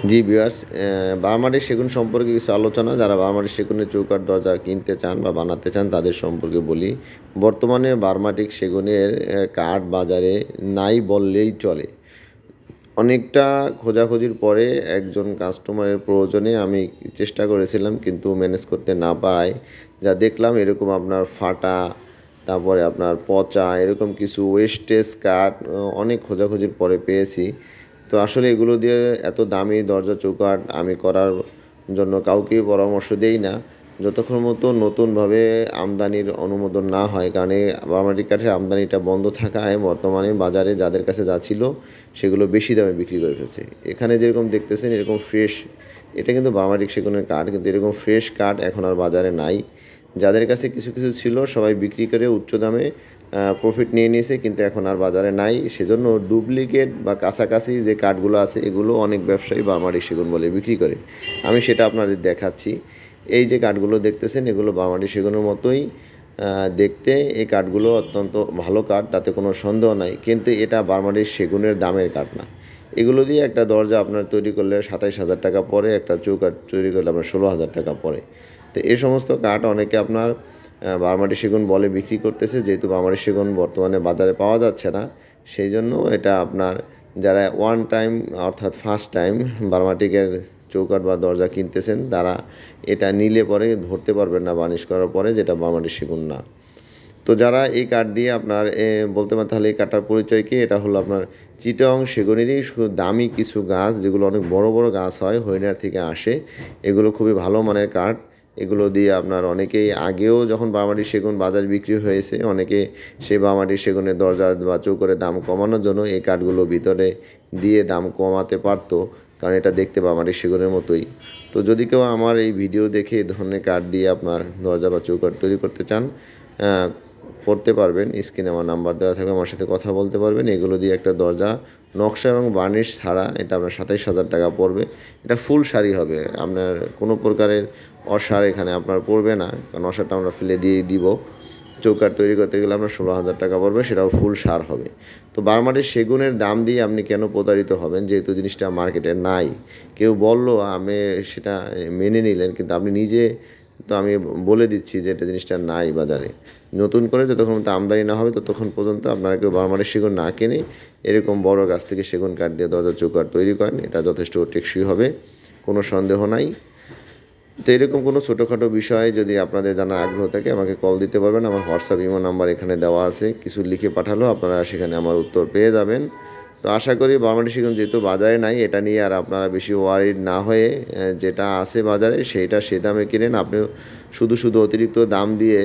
জি viewers, বার্মাটিক সেগুন সম্পর্কে কিছু আলোচনা। যারা বার্মাটিক সেগুনের চৌকাঠ দরজা কিনতে চান বা বানাতে চান তাদের সম্পর্কে বলি। বর্তমানে বার্মাটিক সেগুনের কাঠ বাজারে নাই বললেই চলে। অনেকটা খোঁজাখুঁজির পরে একজন কাস্টমারের প্রয়োজনে আমি চেষ্টা করেছিলাম, কিন্তু ম্যানেজ করতে না পারায় যা দেখলাম এরকম আপনার ফাটা, তারপরে আপনার পচা এরকম কিছু ওয়েস্টেজ কাঠ অনেক খোঁজাখুঁজির পরে পেয়েছি। তো আসলে এগুলো দিয়ে এত দামি দরজা চৌকাঠ আমি করার জন্য কাউকেই পরামর্শ দেই না, যতক্ষণ মতো নতুনভাবে আমদানির অনুমোদন না হয়। কারণ এই বার্মাটিক কাঠের আমদানিটা বন্ধ থাকায় বর্তমানে বাজারে যাদের কাছে যা ছিল সেগুলো বেশি দামে বিক্রি করে ফেলছে। এখানে যেরকম দেখতেছেন এরকম ফ্রেশ, এটা কিন্তু বার্মাটিক সেগুনের কাঠ, কিন্তু এরকম ফ্রেশ কাঠ এখন আর বাজারে নাই। যাদের কাছে কিছু কিছু ছিল সবাই বিক্রি করে উচ্চ দামে প্রফিট নিয়ে নিয়েছে, কিন্তু এখন আর বাজারে নাই। সেজন্য ডুপ্লিকেট বা কাছাকাছি যে কাঠগুলো আছে এগুলো অনেক ব্যবসায়ী বার্মাটিক সেগুন বলে বিক্রি করে। আমি সেটা আপনাদের দেখাচ্ছি। এই যে কাঠগুলো দেখতেছেন এগুলো বার্মাটিক সেগুনের মতোই দেখতে। এই কাঠগুলো অত্যন্ত ভালো কাঠ, তাতে কোনো সন্দেহ নাই, কিন্তু এটা বার্মাটিক সেগুনের দামের কাঠ না। এগুলো দিয়ে একটা দরজা আপনার তৈরি করলে ২৭,০০০ টাকা পড়ে, একটা চৌকাঠ তৈরি করলে আপনার ১৬,০০০ টাকা পড়ে। তো এই সমস্ত কাঠ অনেকে আপনার বার্মাটিক সেগুন বলে বিক্রি করতেছে। যেহেতু বার্মাটিক সেগুন বর্তমানে বাজারে পাওয়া যাচ্ছে না, সেই জন্য এটা আপনার যারা ওয়ান টাইম অর্থাৎ ফার্স্ট টাইম বার্মাটিকের চৌকাঠ বা দরজা কিনতেছেন তারা এটা নিলে পরে ধরতে পারবেন না বার্নিশ করার পরে যেটা বার্মাটিক সেগুন না। তো যারা এই কাঠ দিয়ে আপনার বলতে পারেন তাহলে এই কাঠটার পরিচয় কি? এটা হলো আপনার চিটাগং সেগুনেরই শুধু দামি কিছু গাছ, যেগুলো অনেক বড় বড় গাছ হয়, হরিণার থেকে আসে। এগুলো খুবই ভালো মানের কাঠ। এগুলো দিয়ে আপনার অনেকেই আগেও যখন বার্মাটিক সেগুন বাজারে বিক্রি হয়েছে, অনেকে সেই বার্মাটিক সেগুনের দরজা বা চৌকাঠের দাম কমানোর জন্য এই কাঠগুলো ভিতরে দিয়ে দাম কমাতে পারতো, কারণ এটা দেখতে বার্মাটিক সেগুনের মতোই। তো যদি কেউ আমার এই ভিডিও দেখে এই ধরনের কাঠ দিয়ে আপনার দরজা বা চৌকাঠ তৈরি করতে চান, করতে পারবেন। স্ক্রিনে আমার নাম্বার দেওয়া থাকবে, আমার সাথে কথা বলতে পারবেন। এগুলো দিয়ে একটা দরজা নকশা এবং বার্নিশ ছাড়া এটা আপনার ২৭,০০০ টাকা পড়বে। এটা ফুল শাড়ি হবে, আপনার কোনো প্রকারের অসার এখানে আপনার পড়বে না, কারণ অসারটা আমরা ফেলে দিয়ে দিব। চৌকাঠ তৈরি করতে গেলে আপনার ১৬,০০০ টাকা পড়বে, সেটাও ফুল সার হবে। তো বার্মাটিক সেগুনের দাম দিয়ে আপনি কেন প্রতারিত হবেন, যেহেতু জিনিসটা মার্কেটে নাই। কেউ বললো আমি সেটা মেনে নিলেন, কিন্তু আপনি নিজে তো আমি বলে দিচ্ছি যে এটা জিনিসটা নাই বাজারে। নতুন করে যতক্ষণ পর্যন্ত আমদানি না হবে ততক্ষণ পর্যন্ত আপনারা কেউ বার্মাটিক সেগুন না কিনে এরকম বড় গাছ থেকে সেগুন কাঠ দিয়ে দরজা চৌকাঠ তৈরি করেন, এটা যথেষ্ট টেকসই হবে, কোনো সন্দেহ নাই। তো এরকম কোনো ছোটোখাটো বিষয়ে যদি আপনাদের জানার আগ্রহ থাকে আমাকে কল দিতে পারবেন। আমার হোয়াটসঅ্যাপ ইমো নাম্বার এখানে দেওয়া আছে, কিছু লিখে পাঠালেও আপনারা সেখানে আমার উত্তর পেয়ে যাবেন। তো আশা করি বার্মাটিক সেগুন যেহেতু বাজারে নাই, এটা নিয়ে আর আপনারা বেশি ওয়ারিড না হয়ে যেটা আছে বাজারে সেইটা সে দামে কিনেন। আপনিও শুধু শুধু অতিরিক্ত দাম দিয়ে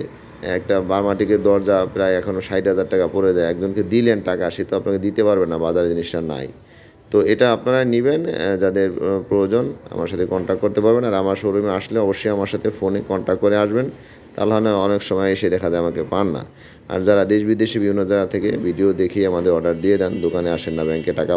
একটা বার্মাটিকের দরজা প্রায় এখনও ৬০,০০০ টাকা পড়ে যায়, একজনকে দিলেন টাকা, সে তো আপনাকে দিতে পারবে না, বাজারে জিনিসটা নাই। তো এটা আপনারা নিবেন, যাদের প্রয়োজন আমার সাথে কন্ট্যাক্ট করতে পারবেন। আর আমার শোরুমে আসলে অবশ্যই আমার সাথে ফোনে কন্ট্যাক্ট করে আসবেন, তাহলে অনেক সময় এসে দেখা যায় আমাকে পান না। আর যারা দেশ বিদেশে বিভিন্ন জায়গা থেকে ভিডিও দেখিয়ে আমাদের অর্ডার দিয়ে দেন, দোকানে আসেন না, ব্যাংকে টাকা